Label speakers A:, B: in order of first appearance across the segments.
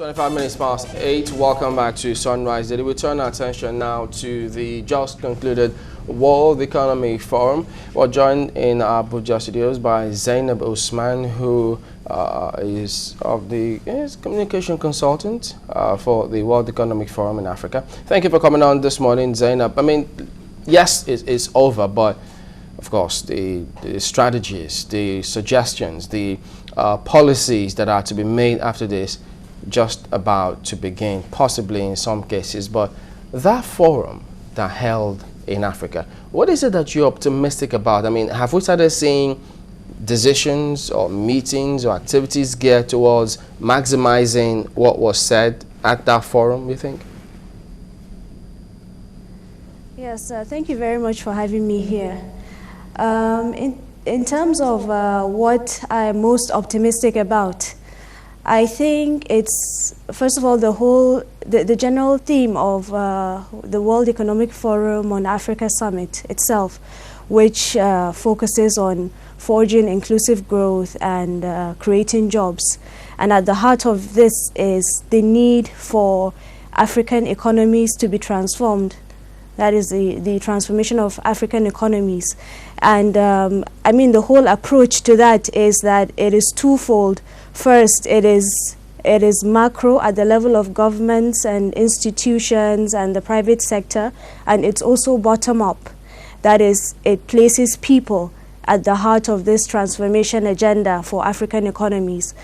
A: 25 minutes past 8. Welcome back to Sunrise Daily. We turn our attention now to the just concluded World Economic Forum. We're joined in Abuja studios by Zainab Usman, who is communication consultant for the World Economic Forum in Africa. Thank you for coming on this morning, Zainab. I mean, yes, it's over, but of course, the strategies, the suggestions, the policies that are to be made after this just about to begin, possibly in some cases. But that forum that held in Africa, what is it that you're optimistic about? I mean, have we started seeing decisions or meetings or activities geared towards maximizing what was said at that forum, you think?
B: Yes, thank you very much for having me here. In terms of what I'm most optimistic about, I think it's, first of all, the general theme of the World Economic Forum on Africa Summit itself, which focuses on forging inclusive growth and creating jobs. And at the heart of this is the need for African economies to be transformed. That is the transformation of African economies. And I mean, the whole approach to that is that it is twofold. First, it is macro at the level of governments and institutions and the private sector, and it's also bottom up. That is, it places people at the heart of this transformation agenda for African economies.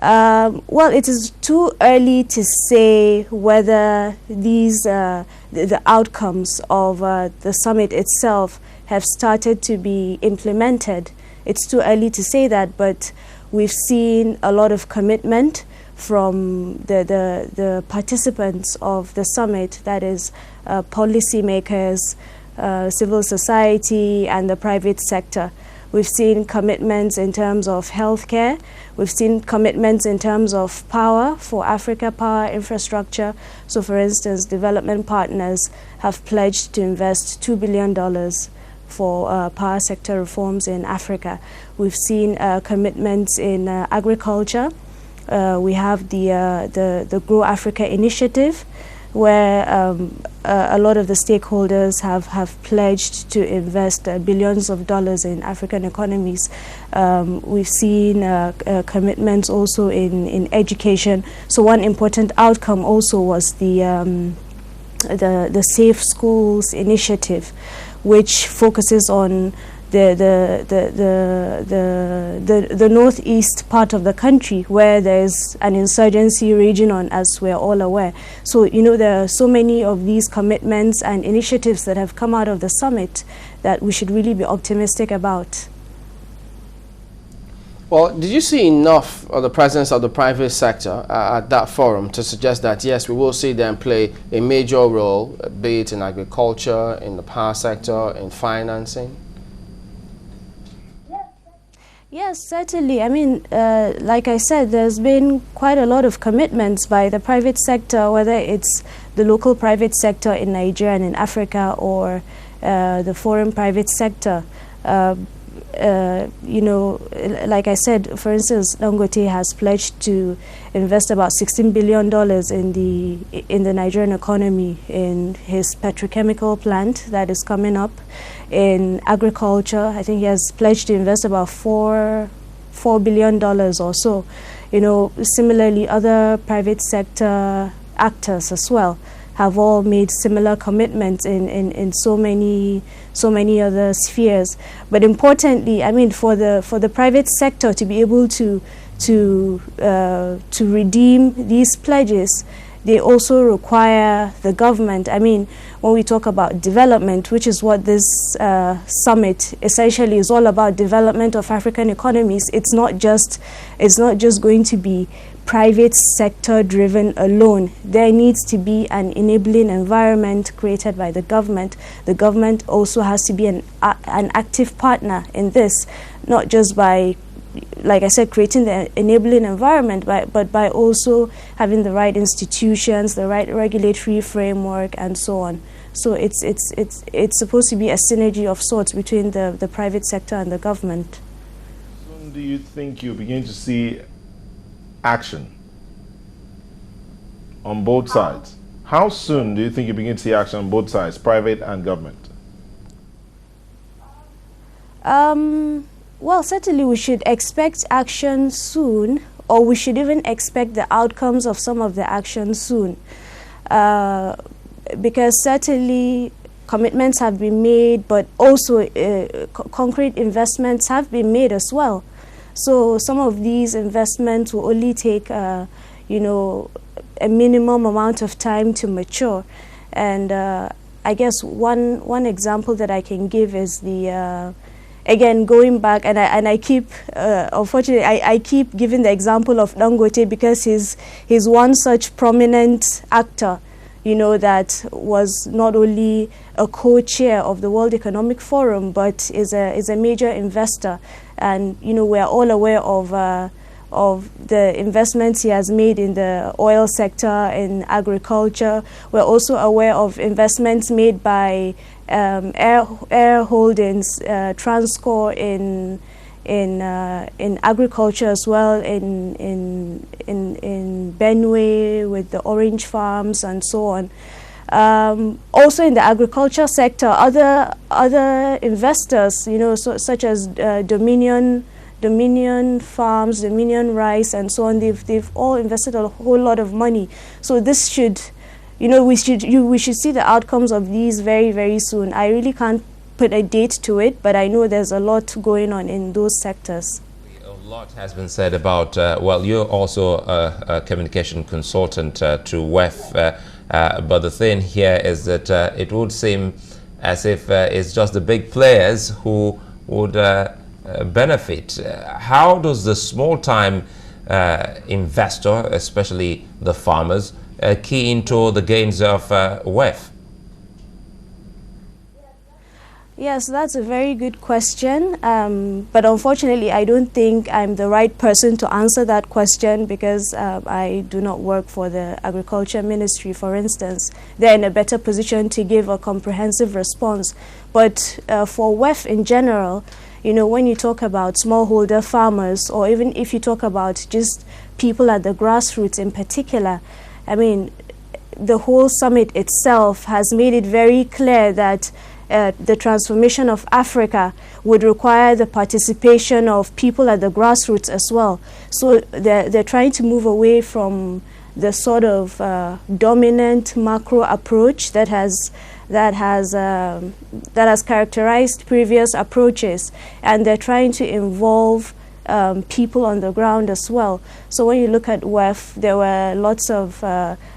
B: Well, it is too early to say whether these the outcomes of the summit itself have started to be implemented. It's too early to say that, but we've seen a lot of commitment from the participants of the summit, that is policymakers, civil society, and the private sector. We've seen commitments in terms of healthcare. We've seen commitments in terms of power for Africa, power infrastructure. So, for instance, development partners have pledged to invest $2 billion for power sector reforms in Africa. We've seen commitments in agriculture. We have the Grow Africa initiative, where a lot of the stakeholders have pledged to invest billions of dollars in African economies. We've seen commitments also in education. So one important outcome also was the Safe Schools initiative, which focuses on the northeast part of the country, where there's an insurgency raging on, as we're all aware. So, you know, there are so many of these commitments and initiatives that have come out of the summit that we should really be optimistic about.
A: Well, did you see enough of the presence of the private sector at that forum to suggest that, yes, we will see them play a major role, be it in agriculture, in the power sector, in financing?
B: Yes, certainly. I mean, like I said, there's been quite a lot of commitments by the private sector, whether it's the local private sector in Nigeria and in Africa, or the foreign private sector. You know, like I said, for instance, Dangote has pledged to invest about $16 billion in the Nigerian economy, in his petrochemical plant that is coming up. In agriculture, I think he has pledged to invest about $4 billion or so. You know, similarly, other private sector actors as well have all made similar commitments in so many other spheres. But importantly, I mean, for the private sector to be able to redeem these pledges, they also require the government. I mean, when we talk about development, which is what this summit essentially is all about, development of African economies, it's not just going to be private sector driven alone. There needs to be an enabling environment created by the government. The government also has to be an active partner in this, not just by, like I said, creating the enabling environment, but by also having the right institutions, the right regulatory framework, and so on. So it's supposed to be a synergy of sorts between the private sector and the government.
C: Soon do you think you begin to see action? on both sides. How soon do you think you begin to see action on both sides, private and government?
B: Well, certainly we should expect action soon, or we should even expect the outcomes of some of the action soon. Because certainly commitments have been made, but also concrete investments have been made as well. So some of these investments will only take, you know, a minimum amount of time to mature. And I guess one example that I can give is the again, going back, and I keep, unfortunately, I keep giving the example of Dangote because he's one such prominent actor, you know, that was not only a co-chair of the World Economic Forum, but is a major investor. And, you know, we're all aware of the investments he has made in the oil sector, in agriculture. We're also aware of investments made by Air Holdings, Transcore in agriculture as well, in Benue with the orange farms and so on. Also in the agriculture sector, other investors, you know, such as Dominion Farms, Dominion Rice, and so on. They've all invested a whole lot of money. So this should, you know, we should see the outcomes of these very, very soon. I really can't put a date to it, but I know there's a lot going on in those sectors.
D: A lot has been said about, well, you're also a communication consultant to WEF, but the thing here is that it would seem as if it's just the big players who would benefit. How does the small-time investor, especially the farmers, key into the gains of WEF?
B: Yes, that's a very good question, but unfortunately I don't think I'm the right person to answer that question because I do not work for the Agriculture Ministry, for instance. They're in a better position to give a comprehensive response. But for WEF in general, you know, when you talk about smallholder farmers, or even if you talk about just people at the grassroots in particular, I mean, the whole summit itself has made it very clear that the transformation of Africa would require the participation of people at the grassroots as well. So they're trying to move away from the sort of dominant macro approach that has characterized previous approaches, and they're trying to involve people on the ground as well. So when you look at WEF, there were lots of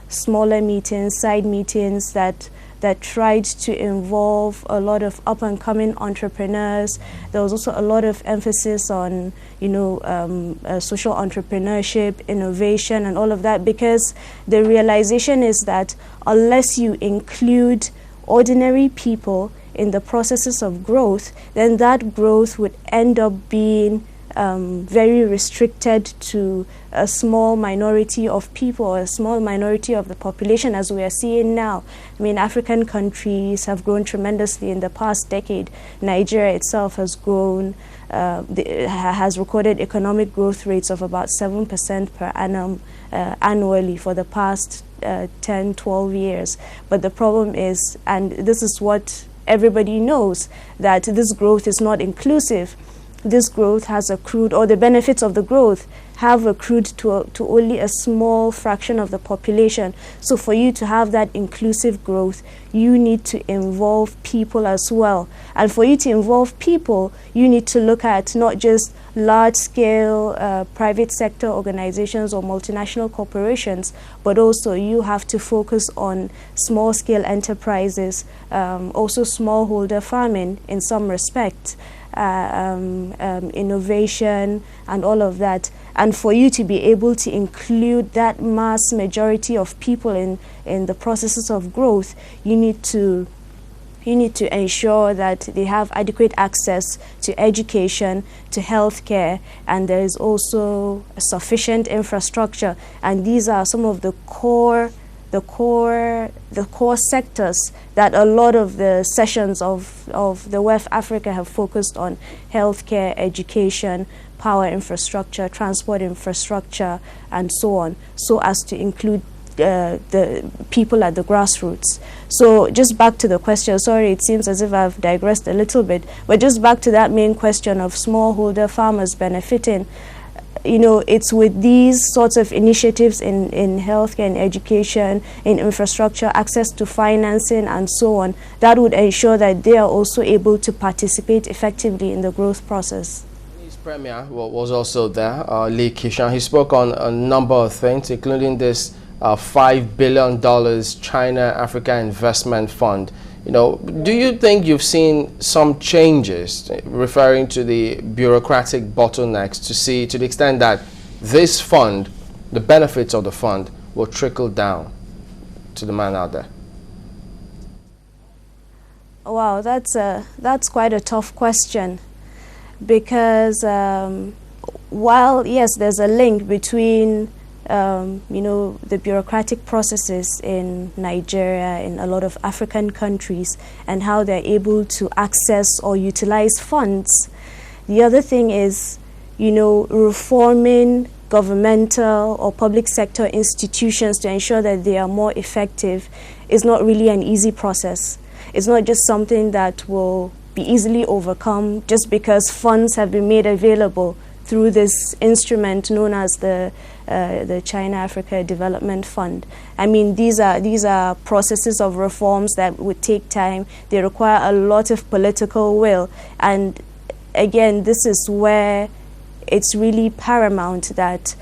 B: smaller meetings, side meetings that tried to involve a lot of up-and-coming entrepreneurs. There was also a lot of emphasis on, you know, social entrepreneurship, innovation, and all of that, because the realization is that unless you include ordinary people in the processes of growth, then that growth would end up being very restricted to a small minority of people, a small minority of the population, as we are seeing now. I mean, African countries have grown tremendously in the past decade. Nigeria itself has grown, has recorded economic growth rates of about 7% per annum annually for the past 10, 12 years. But the problem is, and this is what everybody knows, that this growth is not inclusive. This growth has accrued, or the benefits of the growth have accrued to only a small fraction of the population. So for you to have that inclusive growth, you need to involve people as well. And for you to involve people, you need to look at not just large-scale private sector organizations or multinational corporations, but also you have to focus on small-scale enterprises, also smallholder farming in some respects. Innovation and all of that, and for you to be able to include that mass majority of people in the processes of growth, you need to ensure that they have adequate access to education, to healthcare, and there is also sufficient infrastructure. And these are some of the core sectors that a lot of the sessions of the WEF Africa have focused on: healthcare, education, power infrastructure, transport infrastructure, and so on, so as to include the people at the grassroots. So just back to the question, sorry, it seems as if I've digressed a little bit, but just back to that main question of smallholder farmers benefiting. You know, it's with these sorts of initiatives in healthcare, in education, in infrastructure, access to financing and so on, that would ensure that they are also able to participate effectively in the growth process.
A: His Premier was also there, Lee Kishan. He spoke on a number of things, including this $5 billion China-Africa Investment Fund. You know, do you think you've seen some changes, referring to the bureaucratic bottlenecks, to the extent that this fund, the benefits of the fund, will trickle down to the man out there?
B: Wow, that's quite a tough question, because while yes, there's a link between you know, the bureaucratic processes in Nigeria, in a lot of African countries, and how they're able to access or utilize funds. The other thing is, you know, reforming governmental or public sector institutions to ensure that they are more effective is not really an easy process. It's not just something that will be easily overcome just because funds have been made available through this instrument known as the China-Africa Development Fund. I mean, these are processes of reforms that would take time. They require a lot of political will. And again, this is where it's really paramount that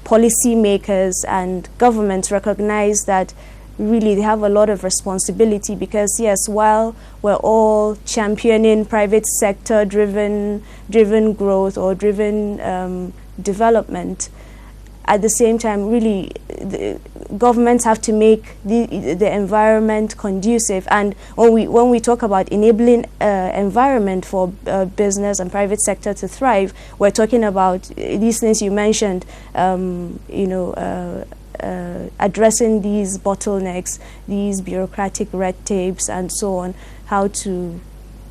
B: policymakers and governments recognize that really they have a lot of responsibility, because yes, while we're all championing private sector driven growth or driven development, at the same time, really, the governments have to make the environment conducive. And when we talk about enabling environment for business and private sector to thrive, we're talking about these things you mentioned. You know, addressing these bottlenecks, these bureaucratic red tapes, and so on. How to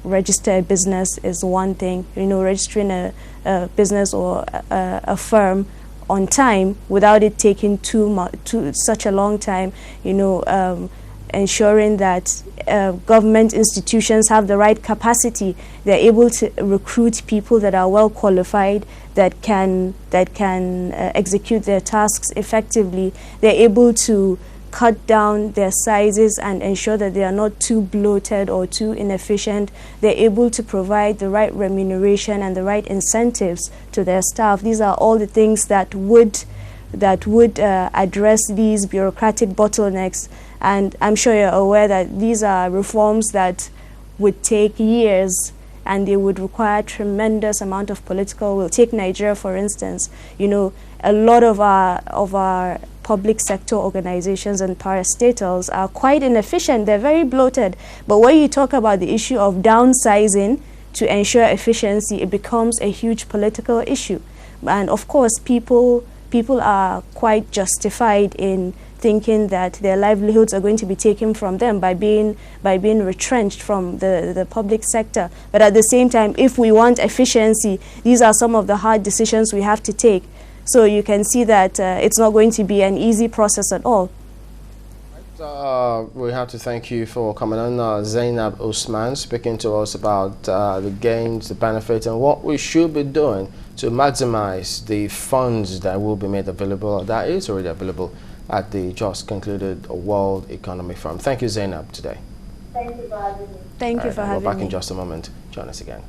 B: register a business is one thing. You know, registering a business or a firm on time without it taking such a long time, you know, ensuring that government institutions have the right capacity. They're able to recruit people that are well qualified, that can execute their tasks effectively. They're able to cut down their sizes and ensure that they are not too bloated or too inefficient. They're able to provide the right remuneration and the right incentives to their staff. These are all the things that would address these bureaucratic bottlenecks. And I'm sure you're aware that these are reforms that would take years, and they would require a tremendous amount of political will. Take Nigeria, for instance. You know, a lot of our public sector organizations and parastatals are quite inefficient. They're very bloated. But when you talk about the issue of downsizing to ensure efficiency, it becomes a huge political issue. And of course, people are quite justified in thinking that their livelihoods are going to be taken from them by being retrenched from the public sector. But at the same time, if we want efficiency, these are some of the hard decisions we have to take. So you can see that it's not going to be an easy process at all.
A: We have to thank you for coming on, Zainab Usman, speaking to us about the gains, the benefits, and what we should be doing to maximize the funds that will be made available, or that is already available at the just concluded World Economic Forum. Thank you, Zainab, today.
B: Thank you for having me. Thank you for having me.
A: We're back in just a moment. Join us again.